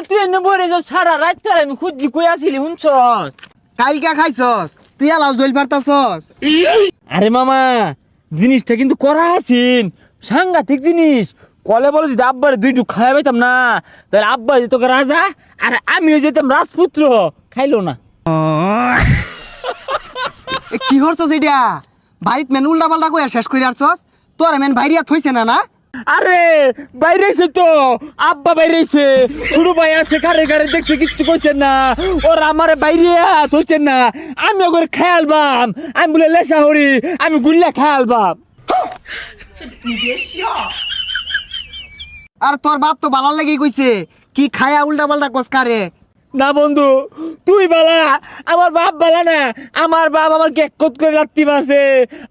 তুই এনে বলে যাও সারা রাত তার আমি খুঁজি কই আসিলি শুনছস? কালকা খাইছস তুই আলাও জল পারতাছস। আরে মামা জিনিসটা কিন্তু করা আছিন সাংঘাতিক জিনিস। কলে বলো যদি আব্বারে দুইটু খাওয়া পাইতাম না তাহলে আব্বা যেত রাজা আর আমিও যেতাম রাজপুত্র। খাইলো না। কি করছস এটা? বাড়িত মেন উল্টা পাল্টা কইয়া শেষ করে আসছস। তোর মেন বাইরিয়া থইছে না না? আরে বাইরেছে তো আব্বা বাইরেছে, ছোট ভাই আছে কারে কারে দেখছে কিচ্ছু কইছেন না। ওর আমারে বাইরে থইছেন না, আমি ওকে খেয়ালবাম। আমি বলে লেসা হরি আমি গুল্লা খেয়ালবাম। আর তোর বাপ তো বালার লাগি কইছে কি খায়া উল্টা পাল্টা কস কারে। না বন্ধু তুই বালা, আমার বাপ বালা না। আমার বাপ আমার কেক কত করে রাত্রি মারছে,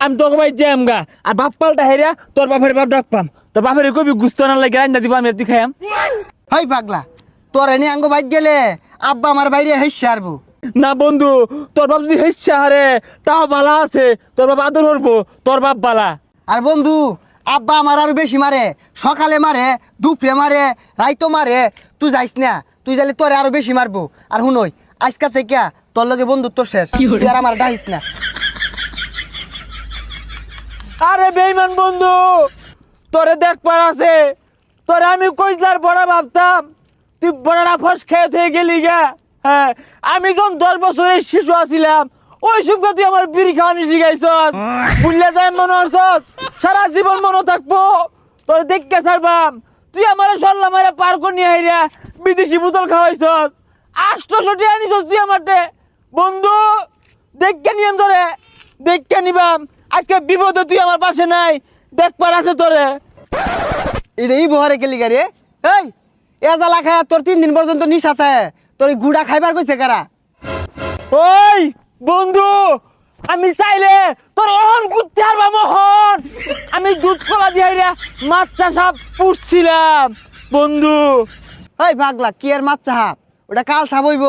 আমি তোকে ভাই জ্যাম গা। আর বাপ পাল্টা হেরা তোর বাপের বাপ ডাক পাম, তোর বাপের কবি গুস্ত না লাগে রান্না দিব আমি তুই খাইয়াম। হাই পাগলা, তোর এনে আঙ্গ বাইক গেলে আব্বা আমার বাইরে হেসে আরবো। না বন্ধু তোর বাপ যদি হেসছে হারে তাও বালা আছে, তোর বাপ আদর করবো, তোর বাপ বালা। আর বন্ধু আব্বা আমার আরো বেশি মারে, সকালে মারে, দুপুরে মারে, রাইতো মারে। তুই যাইস না, তুই যাইলে তোরে আরো বেশি মারবো। আর শুনই আজকা থেকে তোর লগে বন্ধুত্ব শেষ, তুই আর আমার ডাইস না। আরে বেইমান বন্ধু তোরে দেখবার আছে, তোরে আমি কইলার বড় ভাবতাম, তুই বড়টা ফস খেয়ে থেকে গেলি গা। হ্যাঁ আমি যখন 10 বছরের শিশু আছিলাম ওই সময় তুই আমার বিড়ি খাওয়ানি শিখাইছস, ভুললে যায় মনে হচ্ছস, সারা জীবন মনে থাকবো। তোর দেখকে ছাড়বাম, তুই আমার সল্লা মারে পার করে নিয়ে আইরা বিদেশি বোতল খাওয়াইছস, 800 টাকা নিছস তুই আমারটে। বন্ধু দেখকে নিয়ম ধরে দেখকে নিবাম, আজকে বিপদে তুই আমার পাশে নাই, দেখবার আছে তোরে। এটা এই বহারে গেলি গাড়ি। এই এজালা খায় তোর 3 দিন পর্যন্ত নিশাতে, তোর এই গুড়া খাইবার কইছে কারা? ওই বন্ধু আমি চাইলে তোর অহন করতে পারবা মোহন। আমি দুধ কলা দিয়ে মাছ চাষা পুষছিলাম বন্ধু। এই পাগলা কি আর মাছ চাহাব, ওটা কাল সাবইব।